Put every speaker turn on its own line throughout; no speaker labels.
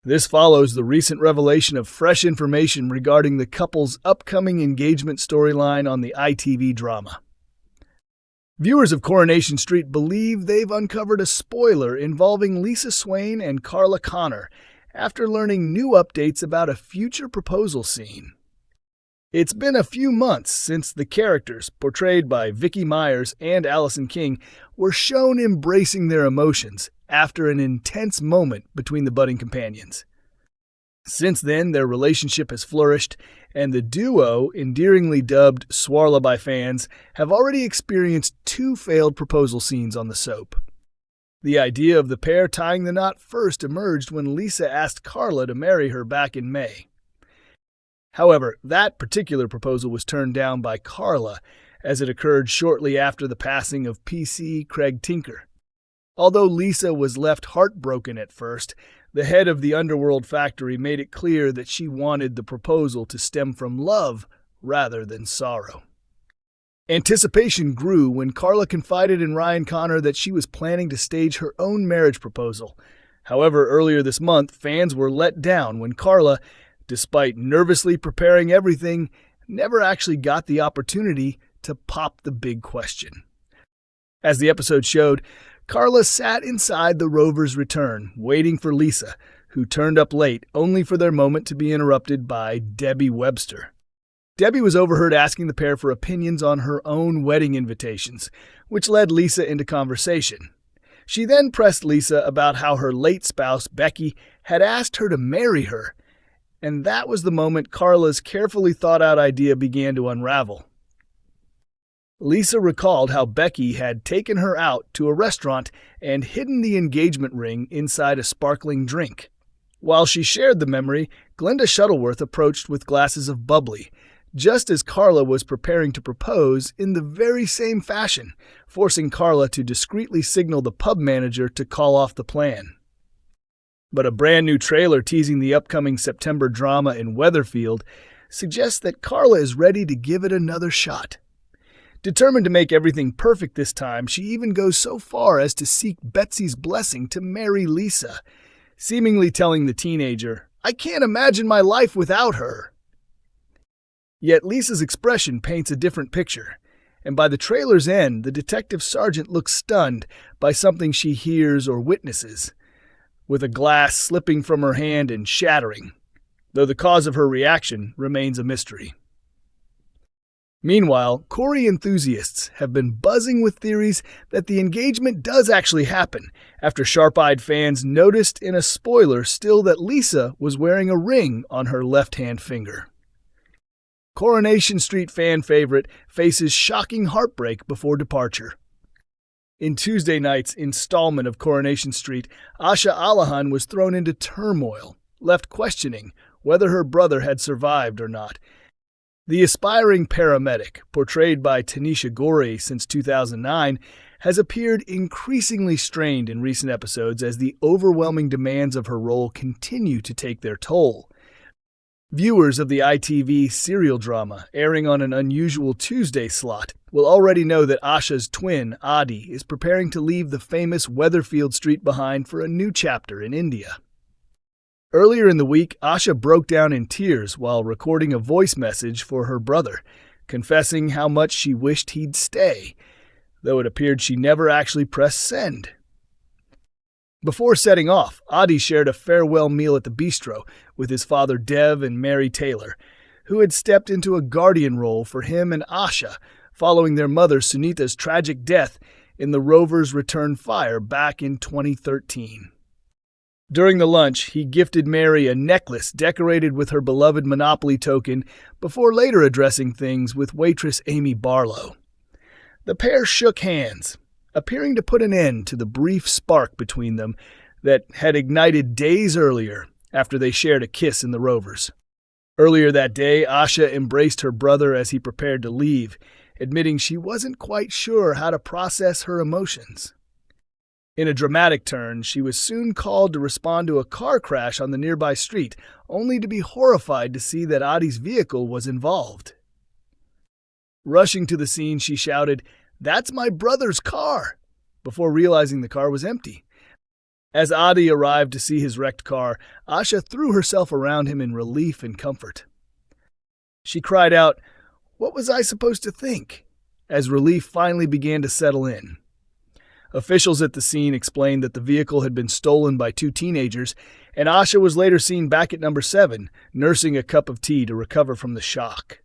This follows the recent revelation of fresh information regarding the couple's upcoming engagement storyline on the ITV drama. Viewers of Coronation Street believe they've uncovered a spoiler involving Lisa Swain and Carla Connor after learning new updates about a future proposal scene. It's been a few months since the characters, portrayed by Vicky Myers and Allison King, were shown embracing their emotions after an intense moment between the budding companions. Since then, their relationship has flourished, and the duo, endearingly dubbed Swarla by fans, have already experienced 2 failed proposal scenes on the soap. The idea of the pair tying the knot first emerged when Lisa asked Carla to marry her back in May. However, that particular proposal was turned down by Carla, as it occurred shortly after the passing of PC Craig Tinker. Although Lisa was left heartbroken at first, the head of the Underworld factory made it clear that she wanted the proposal to stem from love rather than sorrow. Anticipation grew when Carla confided in Ryan Connor that she was planning to stage her own marriage proposal. However, earlier this month, fans were let down when Carla, despite nervously preparing everything, never actually got the opportunity to pop the big question. As the episode showed, Carla sat inside the rover's return, waiting for Lisa, who turned up late only for their moment to be interrupted by Debbie Webster. Debbie was overheard asking the pair for opinions on her own wedding invitations, which led Lisa into conversation. She then pressed Lisa about how her late spouse, Becky, had asked her to marry her, and that was the moment Carla's carefully thought-out idea began to unravel. Lisa recalled how Becky had taken her out to a restaurant and hidden the engagement ring inside a sparkling drink. While she shared the memory, Glenda Shuttleworth approached with glasses of bubbly, just as Carla was preparing to propose in the very same fashion, forcing Carla to discreetly signal the pub manager to call off the plan. But a brand new trailer teasing the upcoming September drama in Weatherfield suggests that Carla is ready to give it another shot. Determined to make everything perfect this time, she even goes so far as to seek Betsy's blessing to marry Lisa, seemingly telling the teenager, "I can't imagine my life without her." Yet Lisa's expression paints a different picture, and by the trailer's end, the detective sergeant looks stunned by something she hears or witnesses, with a glass slipping from her hand and shattering, though the cause of her reaction remains a mystery. Meanwhile, Corrie enthusiasts have been buzzing with theories that the engagement does actually happen, after sharp-eyed fans noticed in a spoiler still that Lisa was wearing a ring on her left-hand finger. Coronation Street fan favorite faces shocking heartbreak before departure. In Tuesday night's installment of Coronation Street, Asha Alahan was thrown into turmoil, left questioning whether her brother had survived or not. The aspiring paramedic, portrayed by Tanisha Gorey since 2009, has appeared increasingly strained in recent episodes as the overwhelming demands of her role continue to take their toll. Viewers of the ITV serial drama, airing on an unusual Tuesday slot, will already know that Asha's twin, Adi, is preparing to leave the famous Weatherfield Street behind for a new chapter in India. Earlier in the week, Asha broke down in tears while recording a voice message for her brother, confessing how much she wished he'd stay, though it appeared she never actually pressed send. Before setting off, Adi shared a farewell meal at the bistro with his father Dev and Mary Taylor, who had stepped into a guardian role for him and Asha following their mother Sunita's tragic death in the rover's return fire back in 2013. During the lunch, he gifted Mary a necklace decorated with her beloved Monopoly token before later addressing things with waitress Amy Barlow. The pair shook hands, appearing to put an end to the brief spark between them that had ignited days earlier after they shared a kiss in the Rovers. Earlier that day, Asha embraced her brother as he prepared to leave, admitting she wasn't quite sure how to process her emotions. In a dramatic turn, she was soon called to respond to a car crash on the nearby street, only to be horrified to see that Adi's vehicle was involved. Rushing to the scene, she shouted, "That's my brother's car!" before realizing the car was empty. As Adi arrived to see his wrecked car, Asha threw herself around him in relief and comfort. She cried out, "What was I supposed to think?" as relief finally began to settle in. Officials at the scene explained that the vehicle had been stolen by two teenagers, and Asha was later seen back at number 7, nursing a cup of tea to recover from the shock.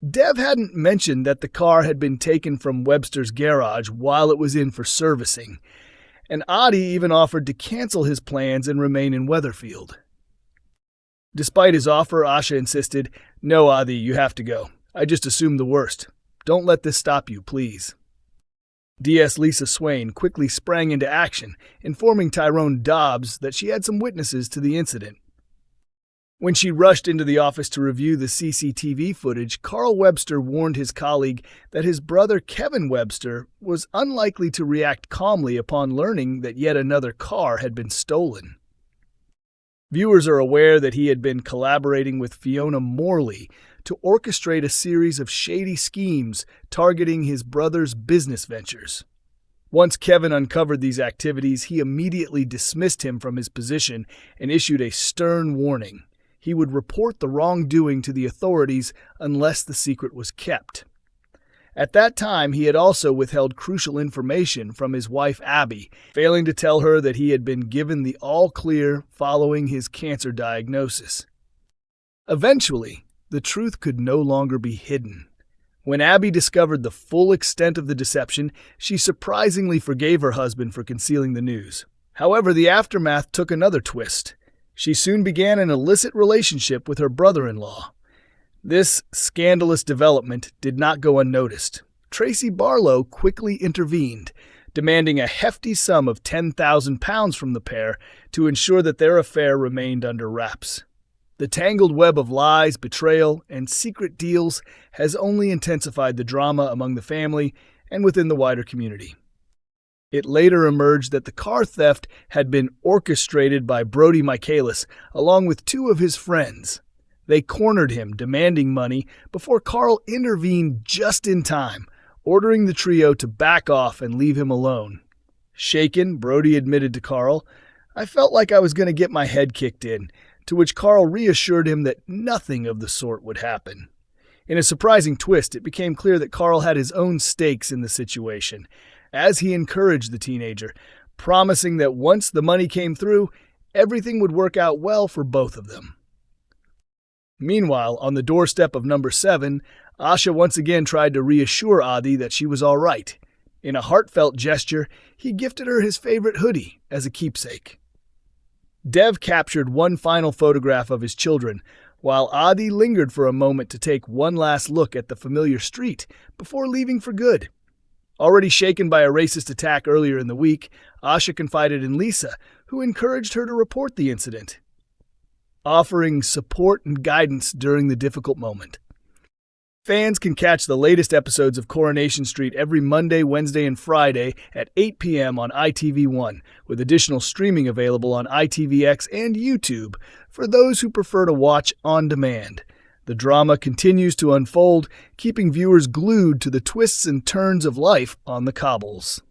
Dev hadn't mentioned that the car had been taken from Webster's garage while it was in for servicing, and Adi even offered to cancel his plans and remain in Weatherfield. Despite his offer, Asha insisted, "No, Adi, you have to go. I just assumed the worst. Don't let this stop you, please." DS Lisa Swain quickly sprang into action, informing Tyrone Dobbs that she had some witnesses to the incident. When she rushed into the office to review the CCTV footage, Carl Webster warned his colleague that his brother Kevin Webster was unlikely to react calmly upon learning that yet another car had been stolen. Viewers are aware that he had been collaborating with Fiona Morley to orchestrate a series of shady schemes targeting his brother's business ventures. Once Kevin uncovered these activities, he immediately dismissed him from his position and issued a stern warning. He would report the wrongdoing to the authorities unless the secret was kept. At that time, he had also withheld crucial information from his wife Abby, failing to tell her that he had been given the all-clear following his cancer diagnosis. Eventually, the truth could no longer be hidden. When Abby discovered the full extent of the deception, she surprisingly forgave her husband for concealing the news. However, the aftermath took another twist. She soon began an illicit relationship with her brother-in-law. This scandalous development did not go unnoticed. Tracy Barlow quickly intervened, demanding a hefty sum of £10,000 from the pair to ensure that their affair remained under wraps. The tangled web of lies, betrayal, and secret deals has only intensified the drama among the family and within the wider community. It later emerged that the car theft had been orchestrated by Brody Michaelis, along with two of his friends. They cornered him, demanding money, before Carl intervened just in time, ordering the trio to back off and leave him alone. Shaken, Brody admitted to Carl, "I felt like I was going to get my head kicked in," to which Carl reassured him that nothing of the sort would happen. In a surprising twist, it became clear that Carl had his own stakes in the situation, as he encouraged the teenager, promising that once the money came through, everything would work out well for both of them. Meanwhile, on the doorstep of number 7, Asha once again tried to reassure Adi that she was all right. In a heartfelt gesture, he gifted her his favorite hoodie as a keepsake. Dev captured one final photograph of his children, while Adi lingered for a moment to take one last look at the familiar street before leaving for good. Already shaken by a racist attack earlier in the week, Asha confided in Lisa, who encouraged her to report the incident, offering support and guidance during the difficult moment. Fans can catch the latest episodes of Coronation Street every Monday, Wednesday, and Friday at 8 p.m. on ITV1, with additional streaming available on ITVX and YouTube for those who prefer to watch on demand. The drama continues to unfold, keeping viewers glued to the twists and turns of life on the cobbles.